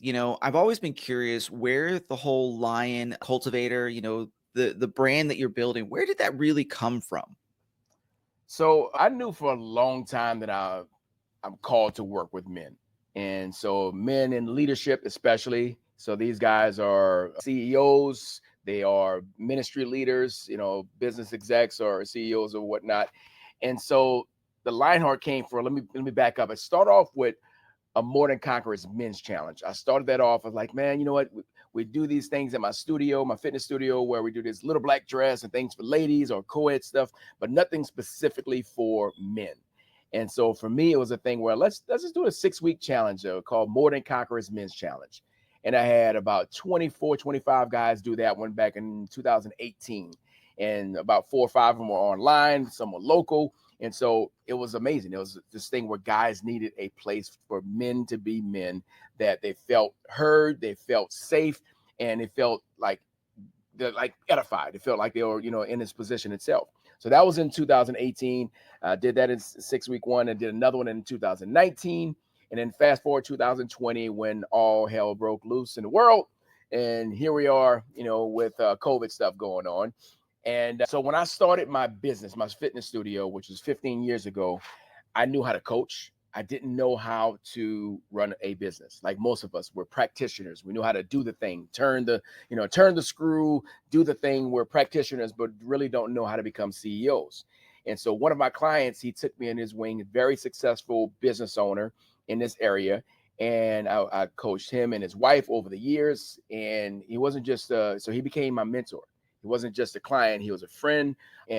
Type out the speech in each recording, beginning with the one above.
I've always been curious where the whole Lion cultivator, the brand that you're building, where did that really come from? So I knew for a long time that I'm called to work with men. And so men in leadership, especially. So these guys are CEOs, they are ministry leaders, business execs or CEOs or whatnot. And so the Lionheart came for, let me back up. I start off with a More Than Conquerors men's challenge. I started that off. I was like, man, you know what? We do these things at my studio, my fitness studio, where we do this little black dress and things for ladies or co-ed stuff, but nothing specifically for men. And so for me, it was a thing where let's just do a 6-week challenge called More Than Conquerors Men's Challenge. And I had about 24, 25 guys do that one back in 2018. And about 4 or 5 of them were online, some were local. And so it was amazing. It was this thing where guys needed a place for men to be men, that they felt heard, they felt safe, and it felt like they're like edified. It felt like they were, in this position itself. So that was in 2018. Did that in 6-week one and did another one in 2019. And then fast forward 2020 when all hell broke loose in the world. And here we are, with COVID stuff going on. And so when I started my business, my fitness studio, which was 15 years ago, I knew how to coach. I didn't know how to run a business. Like most of us, we're practitioners. We know how to do the thing, turn the screw, do the thing. We're practitioners, but really don't know how to become CEOs. And so one of my clients, he took me in his wing, very successful business owner in this area. And I coached him and his wife over the years. And he wasn't just, so he became my mentor. He wasn't just a client, he was a friend,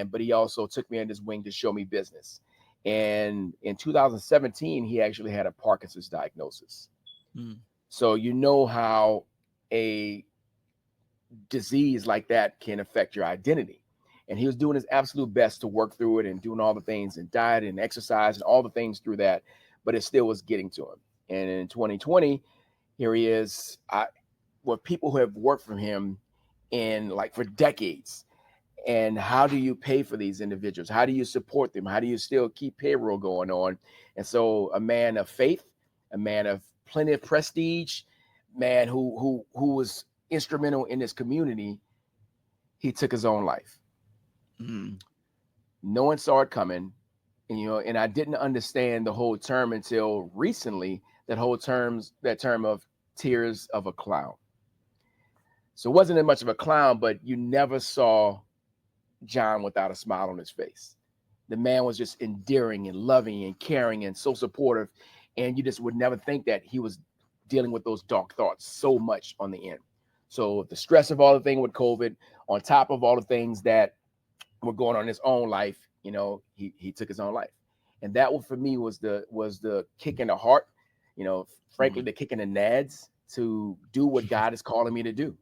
but he also took me under his wing to show me business. And in 2017, he actually had a Parkinson's diagnosis. Mm. So you know how a disease like that can affect your identity. And he was doing his absolute best to work through it and doing all the things and diet and exercise and all the things through that, but it still was getting to him. And in 2020, here he is, with people who have worked for him in like for decades. And how do you pay for these individuals? How do you support them? How do you still keep payroll going on? And so a man of faith, a man of plenty of prestige, man who was instrumental in this community, he took his own life. Mm. No one saw it coming. And I didn't understand the whole term until recently, that term of tears of a clown. So it wasn't much of a clown, but you never saw John without a smile on his face. The man was just endearing and loving and caring and so supportive. And you just would never think that he was dealing with those dark thoughts so much on the end. So the stress of all the thing with COVID, on top of all the things that were going on in his own life, he took his own life. And that for me was the kick in the heart, frankly, the kick in the nads to do what God is calling me to do.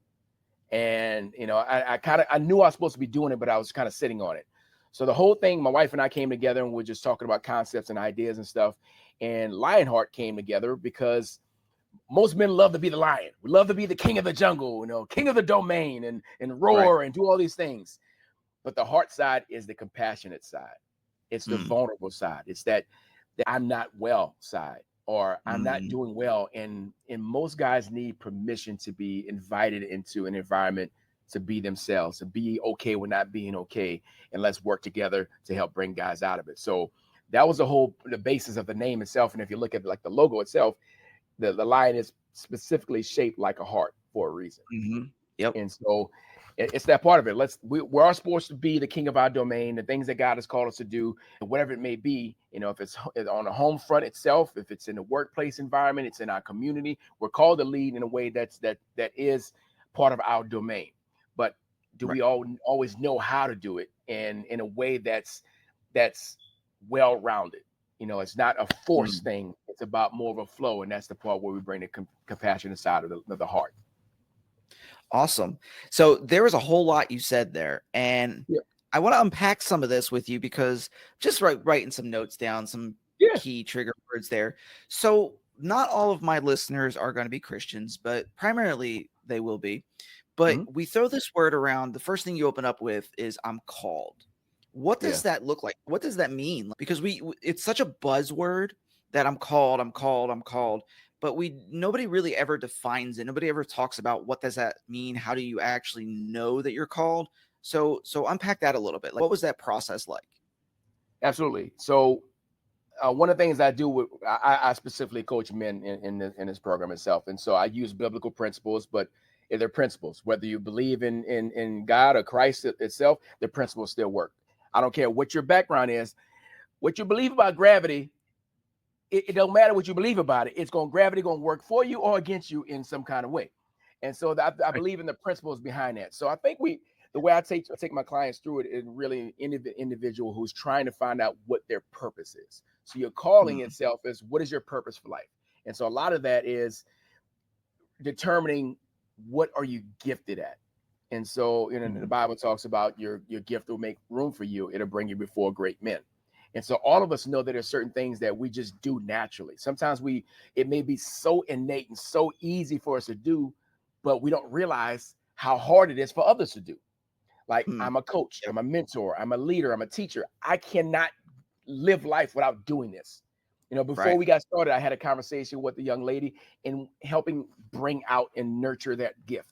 And I knew I was supposed to be doing it, but I was kind of sitting on it. So the whole thing, my wife and I came together and we're just talking about concepts and ideas and stuff. And Lionheart came together because most men love to be the lion. We love to be the king of the jungle, king of the domain and roar and do all these things. But the heart side is the compassionate side. It's the vulnerable side. It's that I'm not well side, or I'm not doing well. And most guys need permission to be invited into an environment to be themselves, to be okay with not being okay. And let's work together to help bring guys out of it. So that was the basis of the name itself. And if you look at like the logo itself, the lion is specifically shaped like a heart for a reason. Mm-hmm. Yep. And so it's that part of it. We are supposed to be the king of our domain, the things that God has called us to do, whatever it may be. If it's on the home front itself, if it's in the workplace environment, it's in our community. We're called to lead in a way that is part of our domain. But do we always know how to do it, and in a way that's well-rounded? It's not a force thing. It's about more of a flow, and that's the part where we bring the compassionate side of the heart. Awesome. So there was a whole lot you said there, and I want to unpack some of this with you because just writing some notes down, some key trigger words there. So not all of my listeners are going to be Christians, but primarily they will be. But we throw this word around. The first thing you open up with is I'm called. What does that look like? What does that mean? Because it's such a buzzword that I'm called. but nobody really ever defines it. Nobody ever talks about what does that mean? How do you actually know that you're called? So unpack that a little bit. Like, what was that process like? Absolutely. So one of the things I do with I specifically coach men in this program itself, and so I use biblical principles, but they're principles. Whether you believe in God or Christ itself, the principles still work. I don't care what your background is, what you believe about gravity. It don't matter what you believe about it. Gravity gonna work for you or against you in some kind of way. And so I Right. believe in the principles behind that. So I think the way I take my clients through it is really individual who's trying to find out what their purpose is. So your calling Mm, itself is, what is your purpose for life? And so a lot of that is determining what are you gifted at. And so, the mm, Bible talks about your gift will make room for you. It'll bring you before great men. And so all of us know that there's certain things that we just do naturally. Sometimes it may be so innate and so easy for us to do, but we don't realize how hard it is for others to do. Like, mm. I'm a coach, Yep. I'm a mentor, I'm a leader, I'm a teacher. I cannot live life without doing this. Before Right. we got started, I had a conversation with a young lady in helping bring out and nurture that gift.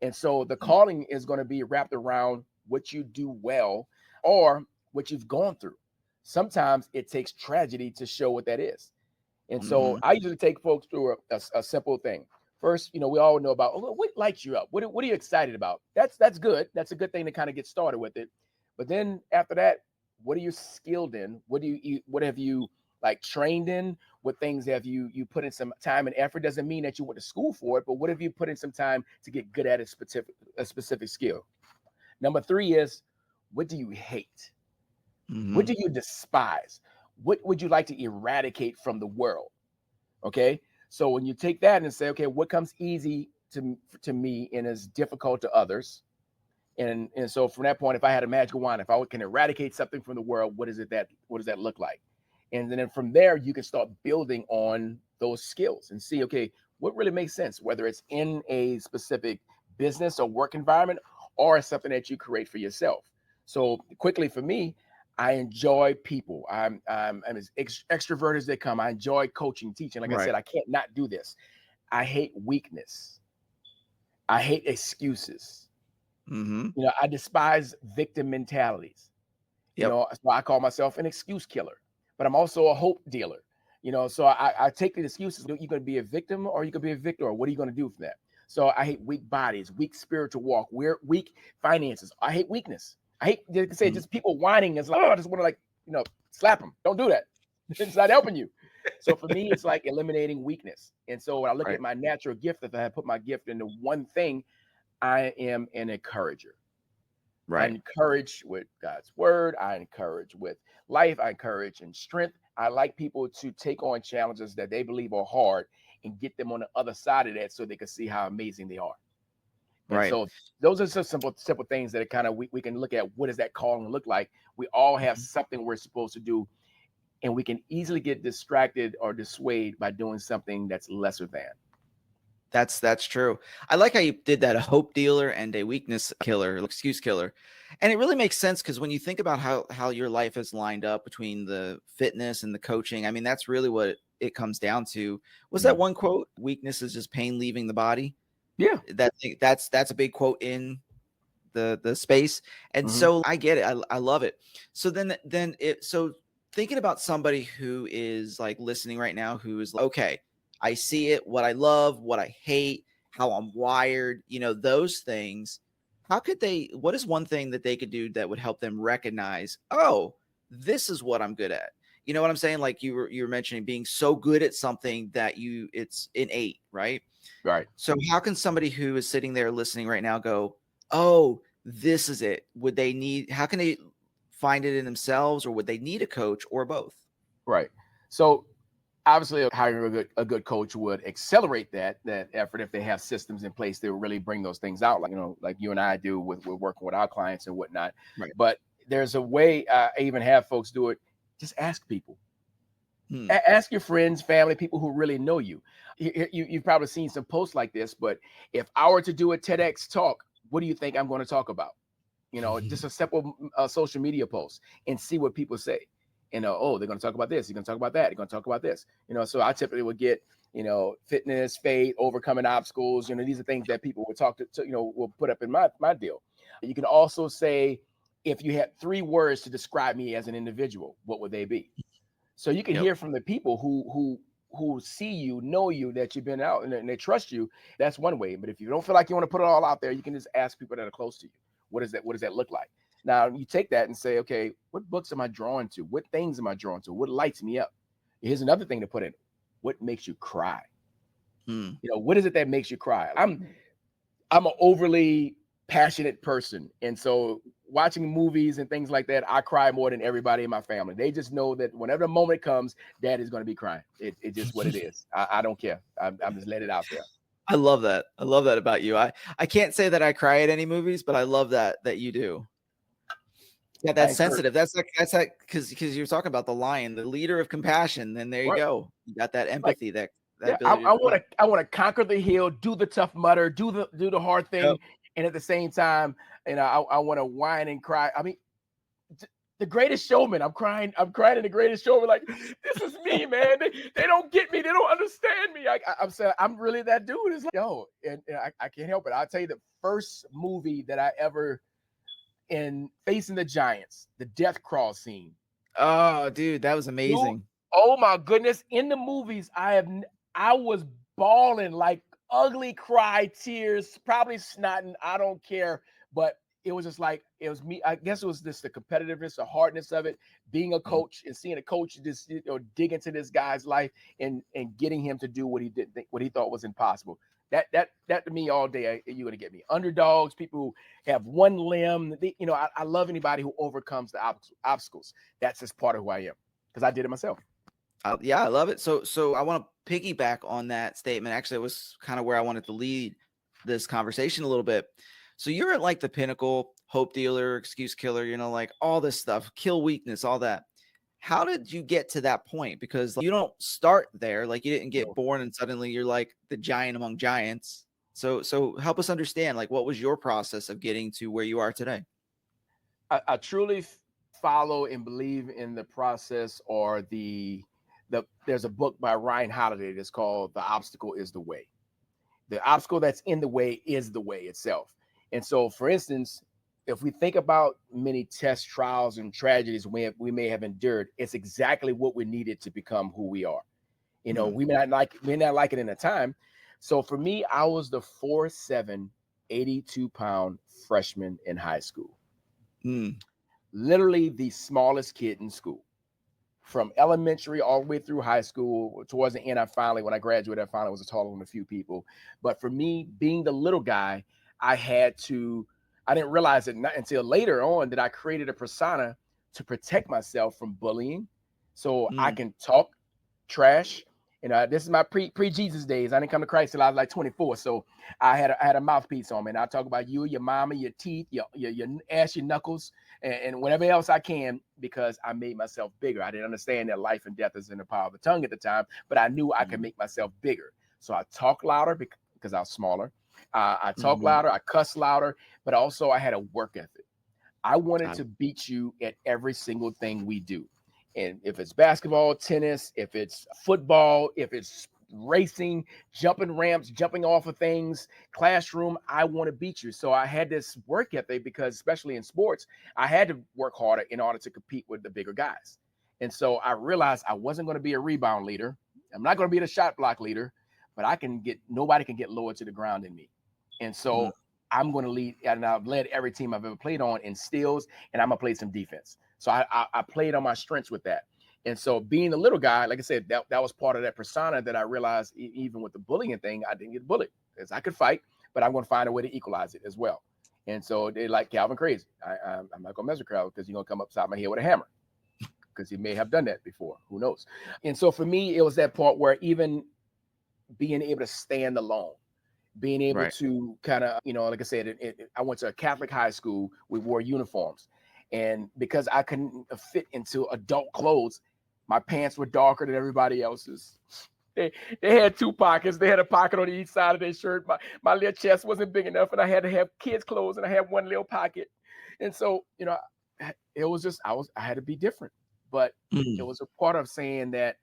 And so the Mm, calling is going to be wrapped around what you do well or what you've gone through. Sometimes it takes tragedy to show what that is. And so mhm. I usually take folks through a simple thing. First, we all know about, oh, what lights you up? What are you excited about? That's good. That's a good thing to kind of get started with it. But then after that, what are you skilled in? What have you like trained in? What things have you put in some time and effort? Doesn't mean that you went to school for it, but what have you put in some time to get good at a specific skill? Number three is, what do you hate? What Mhm. do you despise? What would you like to eradicate from the world? Okay. So when you take that and say, okay, what comes easy to me and is difficult to others? And so from that point, if I had a magical wand, if I can eradicate something from the world, what does that look like? And then from there, you can start building on those skills and see, okay, what really makes sense, whether it's in a specific business or work environment or something that you create for yourself. So quickly for me, I enjoy people. I'm as extroverted as they come. I enjoy coaching, teaching. Like I Right. said, I can't not do this. I hate weakness. I hate excuses. Mhm. I despise victim mentalities. Yep. So I call myself an excuse killer, but I'm also a hope dealer. So I take the excuses. You're going to be a victim or you can be a victor. Or what are you going to do from that? So I hate weak bodies, weak spiritual walk, weak finances. I hate weakness. I hate, like I say, Mm. just people whining. It's like, oh, I just want to slap them. Don't do that. It's not helping you. So for me, it's like eliminating weakness. And so when I look at Right. my natural gift, if I had put my gift into one thing, I am an encourager. I Right. encourage with God's word. I encourage with life. I encourage in strength. I like people to take on challenges that they believe are hard and get them on the other side of that so they can see how amazing they are. And Right. so those are just simple things that kind of we can look at. What does that calling look like? We all have Mhm. something we're supposed to do, and we can easily get distracted or dissuaded by doing something that's lesser than. That's true. I like how you did that, a hope dealer and a weakness killer, excuse killer. And it really makes sense because when you think about how your life is lined up between the fitness and the coaching, I mean, that's really what it comes down to. Was that Mm. one quote, weakness is just pain leaving the body? Yeah. That's a big quote in the space. And Hmm. so I get it. I love it. So so thinking about somebody who is like listening right now, who is like, okay, I see it, what I love, what I hate, how I'm wired, those things. What is one thing that they could do that would help them recognize, oh, this is what I'm good at? You know what I'm saying? Like you were mentioning being so good at something that it's innate, right? Right. So how can somebody who is sitting there listening right now go, "Oh, this is it." How can they find it in themselves or would they need a coach or both? Right. So obviously hiring a good coach would accelerate that effort if they have systems in place that really bring those things out, like you and I do with working with our clients and whatnot. Right. But there's a way, I even have folks do it. Just ask people. Hmm. Ask your friends, family, people who really know you. You've probably seen some posts like this, but if I were to do a TEDx talk, what do you think I'm going to talk about? Just a simple social media post and see what people say. Oh, they're going to talk about this. You're going to talk about that. You're going to talk about this. So I typically would get fitness, faith, overcoming obstacles. These are things that people would talk to will put up in my deal. You can also say, if you had 3 words to describe me as an individual, what would they be? So you can hear from the people who see you, know you, that you've been out and they trust you. That's one way. But if you don't feel like you want to put it all out there, you can just ask people that are close to you. What does that look like? Now you take that and say, okay, what books am I drawn to? What things am I drawn to? What lights me up? Here's another thing to put in. What makes you cry? What is it that makes you cry? I'm an overly passionate person. And so watching movies and things like that, I cry more than everybody in my family. They just know that whenever the moment comes, dad is going to be crying. It's just what it is. I don't care. I'm just let it out there. I love that. I love that about you. I can't say that I cry at any movies, but I love that you do. Yeah, that's sensitive. That's like because you're talking about the lion, the leader of compassion. Then there you go. You got that empathy, that ability. I want to conquer the hill, do the tough mutter, do the hard thing, and at the same time, I want to whine and cry. I mean, The Greatest Showman. I'm crying in The Greatest Showman. Like, this is me, man. They don't get me. They don't understand me. I'm saying I'm really that dude. It's like, and I can't help it. I'll tell you the first movie that I ever in Facing the Giants, the death crawl scene. Oh, dude, that was amazing. Dude, oh my goodness. In the movies, I was bawling, like ugly cry tears, probably snotting. I don't care. But it was just like, it was me. I guess it was just the competitiveness, the hardness of it, being a coach and seeing a coach just dig into this guy's life and getting him to do what he did, what he thought was impossible. That to me all day, you're gonna get me. Underdogs, people who have one limb. I love anybody who overcomes the obstacles. That's just part of who I am because I did it myself. Yeah, I love it. So I want to piggyback on that statement. Actually, it was kind of where I wanted to lead this conversation a little bit. So you're at like the pinnacle, hope dealer, excuse killer, like all this stuff, kill weakness, all that. How did you get to that point? Because you don't start there. Like you didn't get born and suddenly you're like the giant among giants. So help us understand, like, what was your process of getting to where you are today? I truly follow and believe in the process, or there's a book by Ryan Holiday that's called The Obstacle is the Way. The obstacle that's in the way is the way itself. And so, for instance, if we think about many tests, trials, and tragedies we may have endured, it's exactly what we needed to become who we are. We may not like it in a time. So for me, I was the 4'7", 82-pound freshman in high school. Literally the smallest kid in school. From elementary all the way through high school, towards the end, when I graduated, I finally was a taller than a few people. But for me, being the little guy, I didn't realize it until later on that I created a persona to protect myself from bullying. So I can talk trash. This is my pre-Jesus days. I didn't come to Christ till I was like 24. So I had a mouthpiece on me, and I talk about you, your mama, your teeth, your ass, your knuckles, and whatever else I can, because I made myself bigger. I didn't understand that life and death is in the power of the tongue at the time, but I knew I could make myself bigger. So I talk louder because I was smaller. I talk louder, I cuss louder, but also I had a work ethic. I wanted to beat you at every single thing we do. And if it's basketball, tennis, if it's football, if it's racing, jumping ramps, jumping off of things, classroom, I want to beat you. So I had this work ethic because, especially in sports, I had to work harder in order to compete with the bigger guys. And so I realized I wasn't going to be a rebound leader. I'm not going to be the shot block leader, but nobody can get lower to the ground than me. And so I'm going to lead, and I've led every team I've ever played on in steals, and I'm going to play some defense. So I played on my strengths with that. And so being a little guy, like I said, that was part of that persona that I realized even with the bullying thing, I didn't get bullied because I could fight, but I'm going to find a way to equalize it as well. And so they like Calvin crazy. I'm not going to mess with Calvin because he's going to come upside my head with a hammer because he may have done that before. Who knows? And so for me, it was that part where even being able to stand alone, being able to kind of, like I said, I went to a Catholic high school. We wore uniforms. And because I couldn't fit into adult clothes, my pants were darker than everybody else's. They had 2 pockets. They had a pocket on each side of their shirt. My little chest wasn't big enough, and I had to have kids' clothes, and I had one little pocket. And so, it was just I had to be different. But it was a part of saying that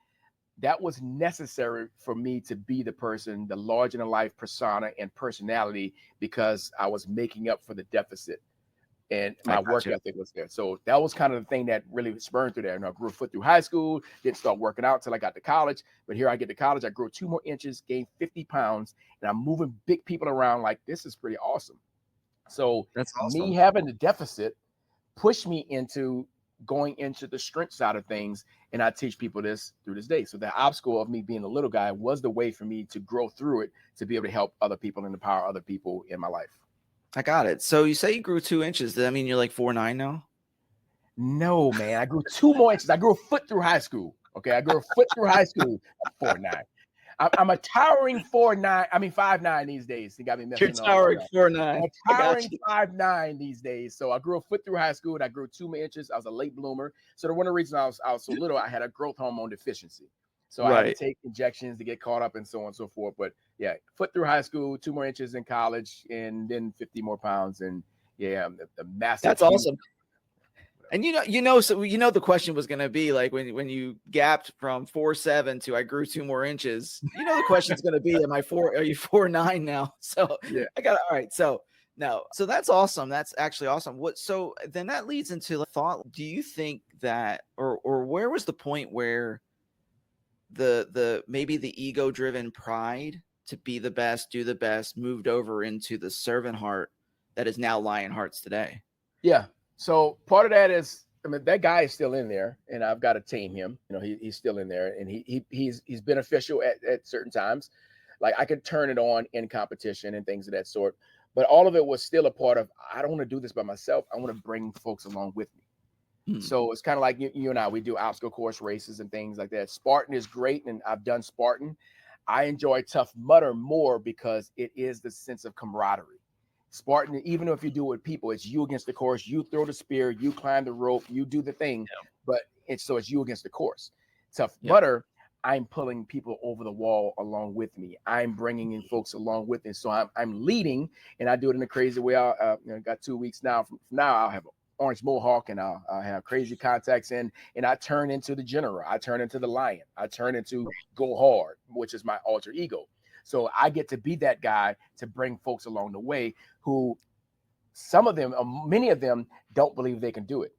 that was necessary for me to be the person, the larger than life persona and personality, because I was making up for the deficit and I my got work you. ethic was there. So that was kind of the thing that really spurned through there. And I grew a foot through high school, didn't start working out until I got to college. But here I get to college, I grew 2 more inches, gained 50 pounds, and I'm moving big people around like this is pretty awesome. So That's me awesome. having the deficit pushed me into going into the strength side of things. And I teach people this through this day. So the obstacle of me being a little guy was the way for me to grow through it, to be able to help other people and empower other people in my life. I got it. So you say you grew 2 inches. Does that mean you're like 4'9" now? No, man. I grew 2 more inches. I grew a foot through high school. Okay. I grew a foot through high school. I'm 4'9". I'm a towering 4'9". I mean 5'9" these days. He got me You're messing up. towering I'm 4'9". a I got towering you. 5'9" these days. So I grew a foot through high school and I grew 2 more inches. I was a late bloomer. So the one of the reasons I was so little, I had a growth hormone deficiency. So I had to Right. take injections to get caught up and so on and so forth. But yeah, foot through high school, 2 more inches in college, and then 50 more pounds. And yeah, the massive, That's huge. awesome. And so the question was going to be like when you gapped from 4'7" to I grew 2 more inches. The question's going to be, are you 4'9" now? So Yeah. I got all right. So no, so that's awesome. That's actually awesome. So then that leads into the thought. Do you think that, or where was the point where the maybe the ego driven pride to be the best, do the best, moved over into the servant heart that is now Lionhearts today? Yeah. So part of that is, I mean, that guy is still in there, and I've got to tame him. He's still in there, and he's beneficial at certain times. Like I could turn it on in competition and things of that sort, but all of it was still a part of. I don't want to do this by myself. I want to bring folks along with me. Hmm. So it's kind of like you and I. We do obstacle course races and things like that. Spartan is great, and I've done Spartan. I enjoy Tough Mudder more because it is the sense of camaraderie. Spartan, even if you do it with people, it's you against the course. You throw the spear, you climb the rope, you do the thing, but it's you against the course. Tough Yep. Mudder, I'm pulling people over the wall along with me. I'm bringing in folks along with me. So I'm leading, and I do it in a crazy way. I got 2 weeks now. From now, I'll have an orange mohawk, and I'll have crazy contacts in, and I turn into the general. I turn into the lion. I turn into Go Hard, which is my alter ego. So I get to be that guy to bring folks along the way who some of them, many of them don't believe they can do it.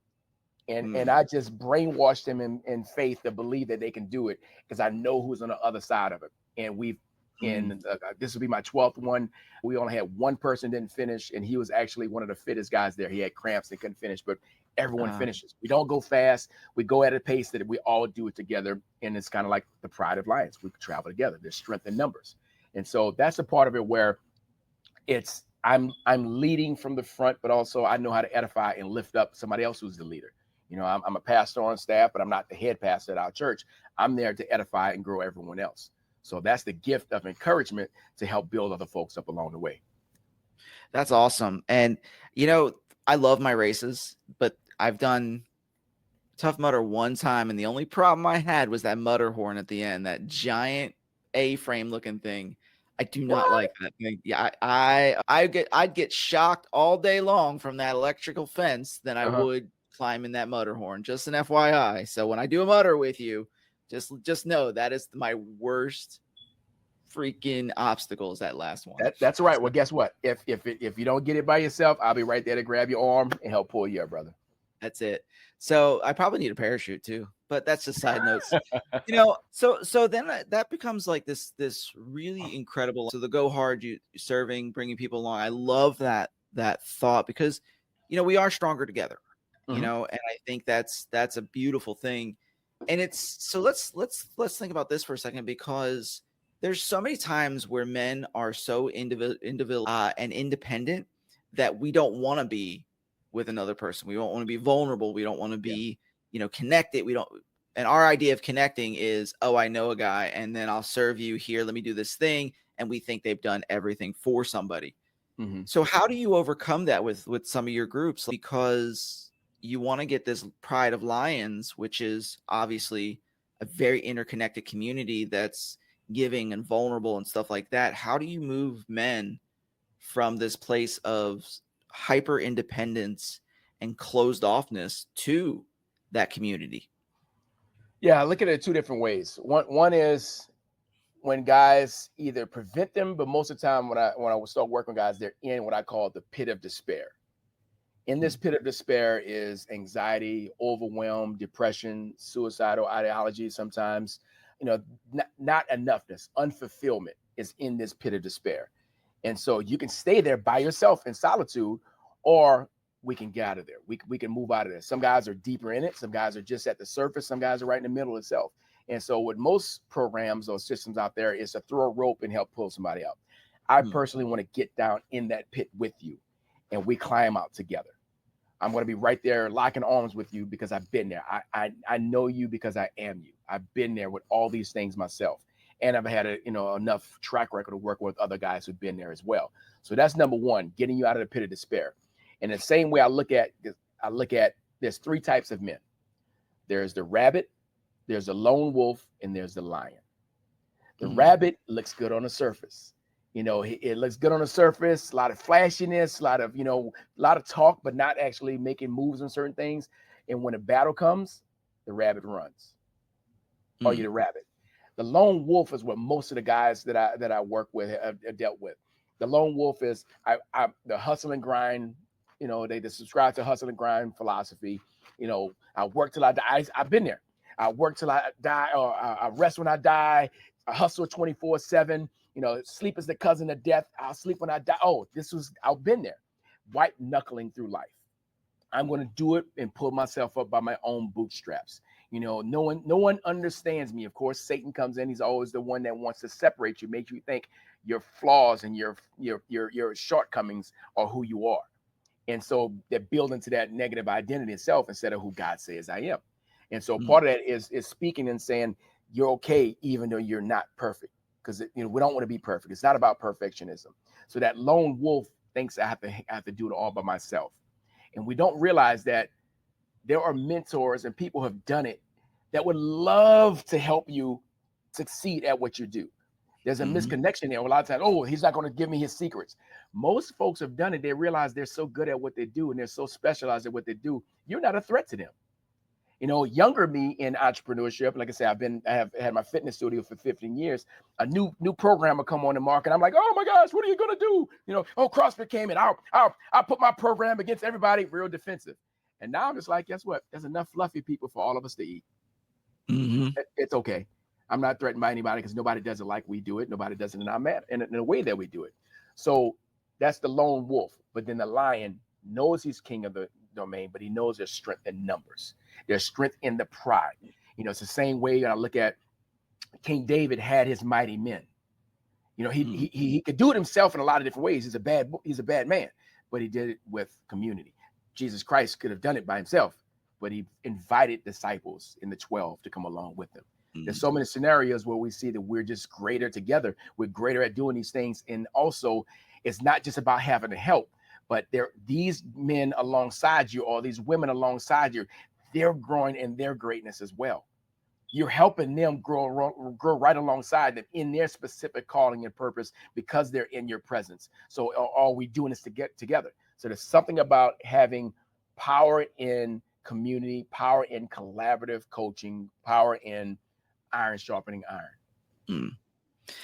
And I just brainwash them in faith to believe that they can do it because I know who's on the other side of it. And this will be my 12th one. We only had one person didn't finish, and he was actually one of the fittest guys there. He had cramps and couldn't finish, but everyone finishes. We don't go fast. We go at a pace that we all do it together. And it's kind of like the pride of Lions. We travel together. There's strength in numbers. And so that's a part of it where I'm leading from the front, but also I know how to edify and lift up somebody else who's the leader. I'm a pastor on staff, but I'm not the head pastor at our church. I'm there to edify and grow everyone else. So that's the gift of encouragement to help build other folks up along the way. That's awesome. And I love my races, but I've done Tough Mudder one time, and the only problem I had was that mutter horn at the end, that giant A-frame looking thing. I do not like that thing. Yeah, I'd get shocked all day long from that electrical fence than I would climbing that mutter horn. Just an FYI. So when I do a mutter with you, just know that is my worst freaking obstacle is that last one. That's right. Well, guess what? If you don't get it by yourself, I'll be right there to grab your arm and help pull you up, brother. That's it. So I probably need a parachute too, but that's just side notes. So then that becomes like this really incredible. So the Go Hard, you serving, bringing people along. I love that thought because we are stronger together. And I think that's a beautiful thing. And it's so let's think about this for a second, because there's so many times where men are so individual and independent that we don't want to be with another person. We don't want to be vulnerable. We don't want to be, connected. And our idea of connecting is, oh, I know a guy and then I'll serve you here. Let me do this thing. And we think they've done everything for somebody. So how do you overcome that with some of your groups? Because you want to get this pride of Lions, which is obviously a very interconnected community that's giving and vulnerable and stuff like that. How do you move men from this place of hyper independence and closed offness to that community? Yeah, I look at it two different ways. One is when guys either prevent them, but most of the time when I would start working with guys, they're in what I call the pit of despair. In this pit of despair is anxiety, overwhelm, depression, suicidal ideology. Sometimes, not enoughness, unfulfillment is in this pit of despair. And so you can stay there by yourself in solitude, or we can get out of there. We can move out of there. Some guys are deeper in it. Some guys are just at the surface. Some guys are right in the middle itself. And so with most programs or systems out there is to throw a rope and help pull somebody out. I personally want to get down in that pit with you and we climb out together. I'm going to be right there locking arms with you because I've been there. I know you because I am you. I've been there with all these things myself. And I've had enough track record to work with other guys who've been there as well. So that's number one, getting you out of the pit of despair. And the same way I look at there's three types of men. There's the rabbit, there's the lone wolf, and there's the lion. The rabbit looks good on the surface. It looks good on the surface, a lot of flashiness, a lot of talk, but not actually making moves on certain things. And when a battle comes, the rabbit runs. Or you're the rabbit. The lone wolf is what most of the guys that I work with have dealt with. The lone wolf is the hustle and grind. They subscribe to hustle and grind philosophy. I work till I die. I've been there. I work till I die, or I rest when I die. I hustle 24/7. Sleep is the cousin of death. I'll sleep when I die. Oh, I've been there. White knuckling through life. I'm going to do it and pull myself up by my own bootstraps. No one understands me. Of course, Satan comes in. He's always the one that wants to separate you, make you think your flaws and your shortcomings are who you are. And so they're building to that negative identity itself instead of who God says I am. And so part of that is speaking and saying you're okay, even though you're not perfect. Because we don't want to be perfect. It's not about perfectionism. So that lone wolf thinks I have to do it all by myself. And we don't realize that there are mentors and people who have done it that would love to help you succeed at what you do. There's a misconnection there. A lot of times, oh, he's not going to give me his secrets. Most folks have done it. They realize they're so good at what they do and they're so specialized at what they do. You're not a threat to them. Younger me in entrepreneurship, like I said, I have had my fitness studio for 15 years. A new program will come on the market. I'm like, oh my gosh, what are you gonna do? CrossFit came in. I'll put my program against everybody, real defensive. And now I'm just like, guess what? There's enough fluffy people for all of us to eat. It's okay. I'm not threatened by anybody because nobody does it like we do it. Nobody does it in our manner, in the way that we do it. So that's the lone wolf. But then the lion knows he's king of the domain, but he knows there's strength in numbers. There's strength in the pride. It's the same way I look at King David had his mighty men. He could do it himself in a lot of different ways. He's a bad man, but he did it with community. Jesus Christ could have done it by himself, but he invited disciples in the 12 to come along with him. There's so many scenarios where we see that we're just greater together. We're greater at doing these things. And also, it's not just about having to help, but these men alongside you or these women alongside you, they're growing in their greatness as well. You're helping them grow right alongside them in their specific calling and purpose because they're in your presence. So all we doing is to get together. So there's something about having power in community, power in collaborative coaching, power in iron sharpening iron.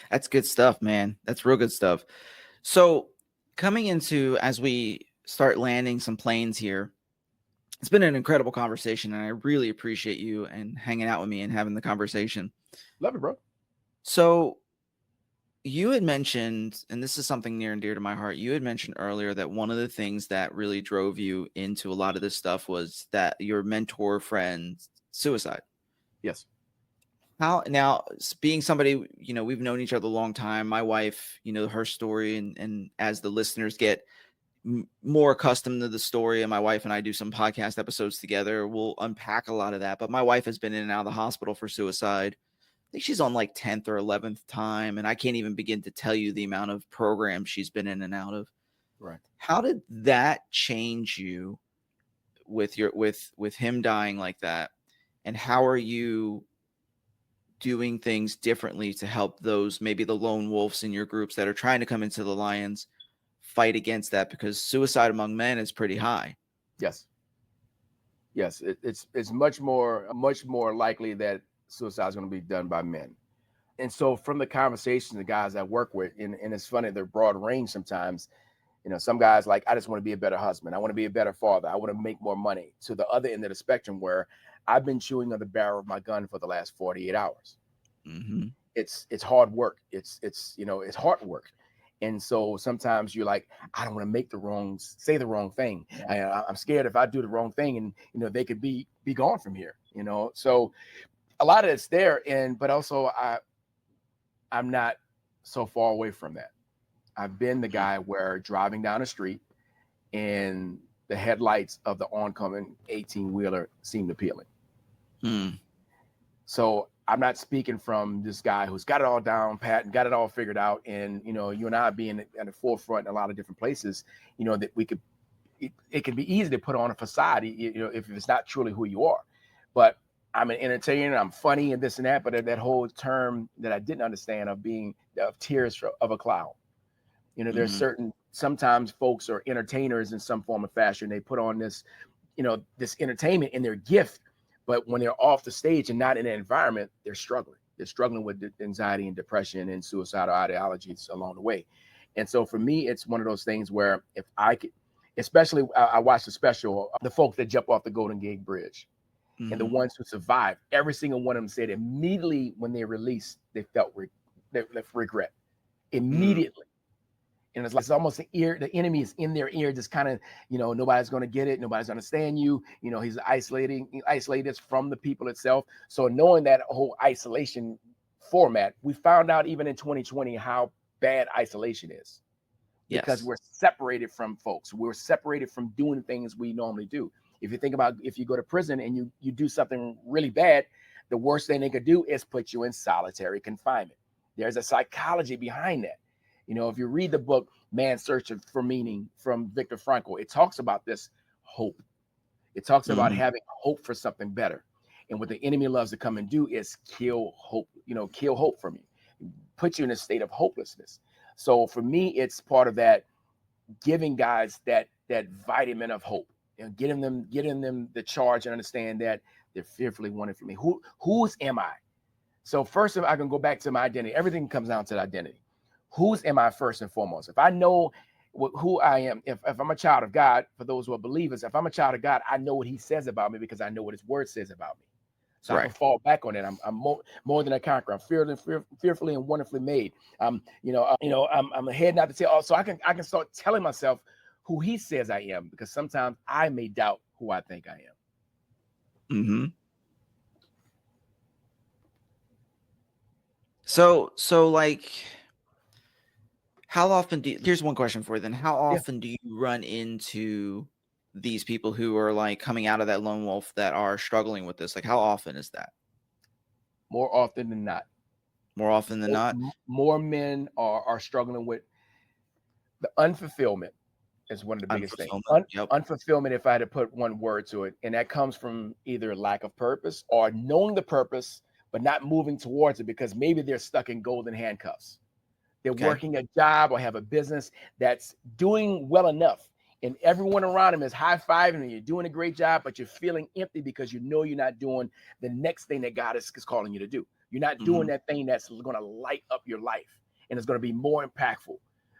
That's good stuff, man. That's real good stuff. So coming into, as we start landing some planes here, it's been an incredible conversation, and I really appreciate you and hanging out with me and having the conversation. Love it, bro. So you had mentioned, and this is something near and dear to my heart, you had mentioned earlier that one of the things that really drove you into a lot of this stuff was that your mentor friend's suicide. Yes. How now, being somebody, we've known each other a long time, my wife, her story, and as the listeners get more accustomed to the story, and my wife and I do some podcast episodes together, we'll unpack a lot of that. But my wife has been in and out of the hospital for suicide. I think she's on like 10th or 11th time, and I can't even begin to tell you the amount of programs she's been in and out of. Right. How did that change you with him dying like that? And how are you doing things differently to help those, maybe the lone wolves in your groups that are trying to come into the lions, fight against that? Because suicide among men is pretty high. Yes. Yes, it's much more likely that suicide is going to be done by men. And so from the conversation, the guys I work with, and it's funny, they're broad range sometimes. Some guys like, I just want to be a better husband. I want to be a better father. I want to make more money. To the other end of the spectrum, where I've been chewing on the barrel of my gun for the last 48 hours. Mm-hmm. It's hard work. It's hard work. And so sometimes you're like, I don't want to say the wrong thing. I'm scared if I do the wrong thing, and they could be gone from here. So a lot of it's there, but also I'm not so far away from that. I've been the guy where driving down the street and the headlights of the oncoming 18-wheeler seemed appealing. So I'm not speaking from this guy who's got it all down pat and got it all figured out. And, you and I being at the forefront in a lot of different places, that it can be easy to put on a facade, if it's not truly who you are. But I'm an entertainer, I'm funny and this and that, but that whole term that I didn't understand of tears of a clown. There's sometimes folks are entertainers in some form of fashion. They put on this, this entertainment in their gift, but when they're off the stage and not in an environment, they're struggling. They're struggling with anxiety and depression and suicidal ideologies along the way. And so for me, it's one of those things where if I could, especially I watched the special, the folks that jump off the Golden Gate Bridge. And the ones who survived, every single one of them said immediately when they released, they felt regret immediately. And it's almost the enemy is in their ear, just kind of, nobody's going to get it. Nobody's going to understand you. He's isolated from the people itself. So knowing that whole isolation format, we found out even in 2020 how bad isolation is. Because we're separated from folks. We're separated from doing things we normally do. If you think about, if you go to prison and you do something really bad, the worst thing they could do is put you in solitary confinement. There's a psychology behind that. If you read the book, Man's Search for Meaning from Viktor Frankl, it talks about this hope. It talks about having hope for something better. And what the enemy loves to come and do is kill hope, kill hope from you, put you in a state of hopelessness. So for me, it's part of that, giving guys that vitamin of hope, getting them the charge and understand that they're fearfully wanted for me. Whose am I? So first, if I can go back to my identity, everything comes down to the identity. Whose am I first and foremost? If I know who I am, if I'm a child of God, for those who are believers, if I'm a child of God, I know what he says about me because I know what his word says about me. So I can fall back on it. I'm more than a conqueror. I'm fearfully and wonderfully made. I'm a head not to tail. So I can start telling myself who he says I am, because sometimes I may doubt who I think I am. So like, how often here's one question for you then. How often do you run into these people who are like coming out of that lone wolf that are struggling with this? Like, how often is that? More often than not. More often than not? More men are struggling with the unfulfillment is one of the biggest things. Unfulfillment, if I had to put one word to it, and that comes from either lack of purpose or knowing the purpose, but not moving towards it because maybe they're stuck in golden handcuffs. They're working a job or have a business that's doing well enough, and everyone around them is high-fiving and you're doing a great job, but you're feeling empty because you know you're not doing the next thing that God is calling you to do. You're not doing that thing that's going to light up your life and it's going to be more impactful.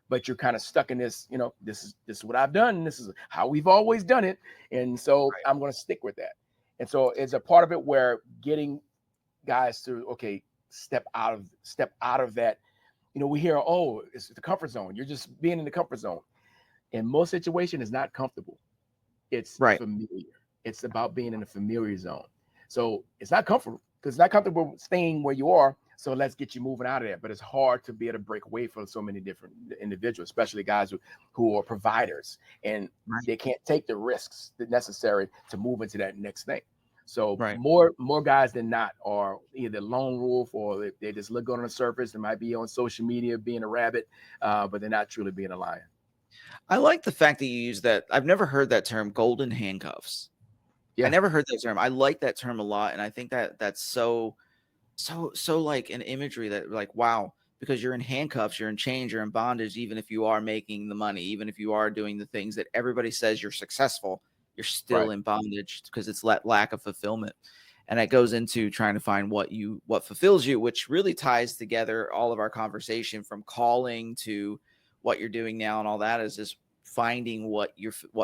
But you're kind of stuck in this, this is what I've done. And this is how we've always done it. And so I'm going to stick with that. And so it's a part of it where getting guys to, step out of that. We hear, it's the comfort zone. You're just being in the comfort zone. In most situations, it's not comfortable. It's familiar. It's about being in a familiar zone. So it's not comfortable because it's not comfortable staying where you are. So let's get you moving out of there. But it's hard to be able to break away from so many different individuals, especially guys who are providers, and they can't take the risks necessary to move into that next thing. So more guys than not are either lone wolf or they just look good on the surface. They might be on social media being a rabbit, but they're not truly being a lion. I like the fact that you use that. I've never heard that term, golden handcuffs. I never heard that term. I like that term a lot. And I think that that's so like an imagery that like, wow, because you're in handcuffs, you're in chains, you're in bondage, even if you are making the money, even if you are doing the things that everybody says you're successful, you're still in bondage because it's lack of fulfillment. And it goes into trying to find what fulfills you, which really ties together all of our conversation from calling to what you're doing now, and all that is just finding what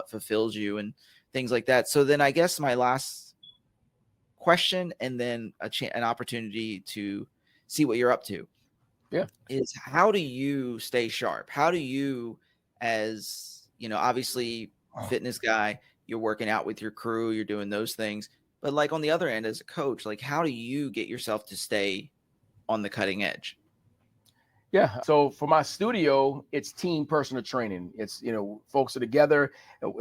fulfills you and things like that. So then I guess my last question, and then an opportunity to see what you're up to, is how do you stay sharp? How do you, as obviously fitness guy, you're working out with your crew, you're doing those things, but like on the other end as a coach, like how do you get yourself to stay on the cutting edge? Yeah. So for my studio, it's team personal training. It's, folks are together.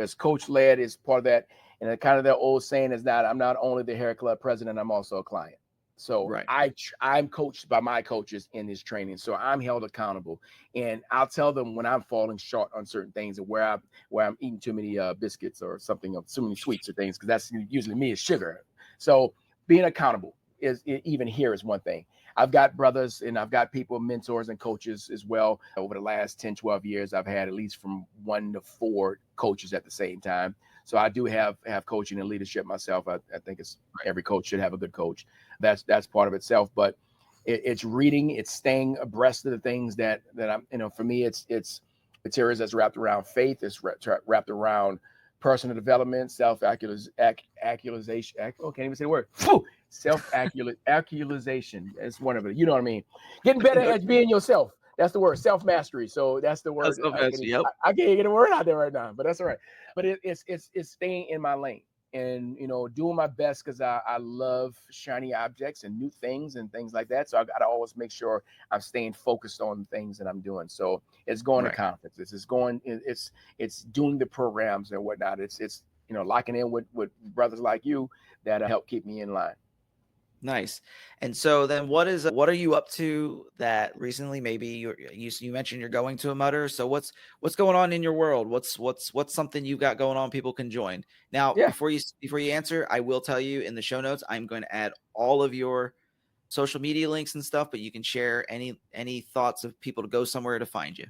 As coach led is part of that. And kind of that old saying is that I'm not only the hair club president, I'm also a client. So I'm coached by my coaches in this training. So I'm held accountable, and I'll tell them when I'm falling short on certain things and where I'm eating too many biscuits or something, of too many sweets or things, because that's usually me is sugar. So being accountable is even here is one thing. I've got brothers and I've got people, mentors and coaches as well. Over the last 10, 12 years, I've had at least from 1 to 4 coaches at the same time. So I do have coaching and leadership myself. I think every coach should have a good coach. That's part of itself. But it's reading, it's staying abreast of the things that I'm, for me, it's materials that's wrapped around faith, it's wrapped around personal development, self-actualization. I can't even say the word. Self-actualization. It's one of it. You know what I mean? Getting better at being yourself. That's the word. Self-mastery. So that's the word. I can't get a word out there right now, but that's all right. But it's staying in my lane and, doing my best, because I love shiny objects and new things and things like that. So I got to always make sure I'm staying focused on the things that I'm doing. So it's going to conferences. It's doing the programs and whatnot. It's locking in with brothers like you that help keep me in line. Nice. And so then what are you up to that recently? Maybe you mentioned you're going to a mutter. So what's going on in your world? What's something you got going on people can join? Now, before you answer, I will tell you in the show notes, I'm going to add all of your social media links and stuff, but you can share any thoughts of people to go somewhere to find you.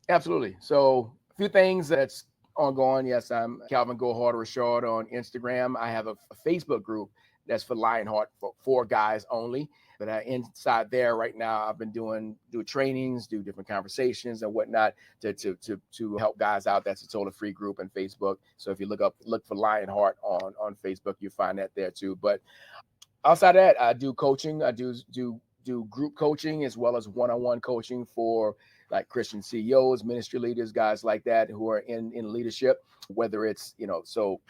Absolutely. So a few things that's ongoing. Yes, I'm Calvin Go Hard or Short on Instagram. I have a Facebook group that's for Lionheart, for guys only. But inside there right now, I've been do trainings, do different conversations and whatnot to help guys out. That's a totally free group on Facebook. So if you look for Lionheart on Facebook, you find that there too. But outside of that, I do coaching. I do group coaching as well as one-on-one coaching for like Christian CEOs, ministry leaders, guys like that who are in leadership. Whether it's so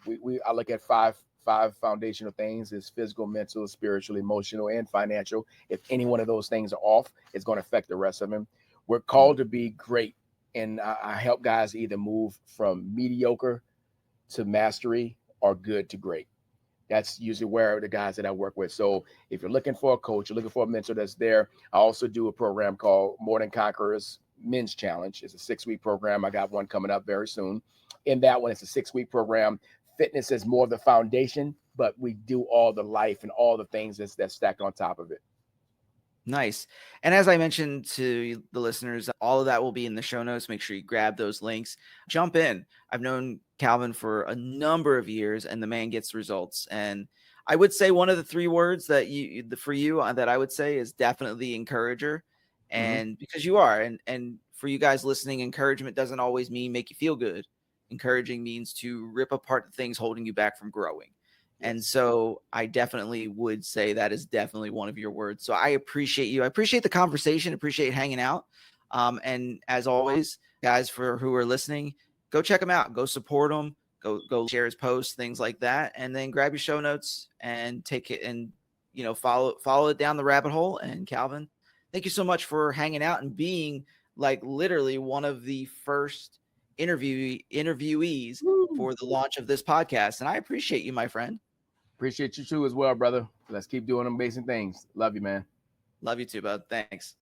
I look at five foundational things: is physical, mental, spiritual, emotional, and financial. If any one of those things are off, it's going to affect the rest of them. We're called to be great, and I help guys either move from mediocre to mastery or good to great. That's usually where the guys that I work with. So if you're looking for a coach, you're looking for a mentor that's there. I also do a program called More Than Conquerors Men's Challenge. It's a 6-week program. I got one coming up very soon. In that one, it's a 6-week program. Fitness is more of the foundation, but we do all the life and all the things that's stacked on top of it. Nice. And as I mentioned to the listeners, all of that will be in the show notes. Make sure you grab those links. Jump in. I've known Calvin for a number of years, and the man gets results. And I would say one of the 3 words that for you that I would say is definitely encourager. And because you are, and for you guys listening, encouragement doesn't always mean make you feel good. Encouraging means to rip apart the things holding you back from growing. And so I definitely would say that is definitely one of your words. So I appreciate you. I appreciate the conversation, appreciate hanging out. And as always, guys, who are listening, go check him out, go support him, go share his posts, things like that. And then grab your show notes and take it and, follow it down the rabbit hole. And Calvin, thank you so much for hanging out and being like literally one of the first interviewees for the launch of this podcast. And I appreciate you, my friend. Appreciate you too as well, brother. Let's keep doing amazing things. Love you, man. Love you too, bud. Thanks.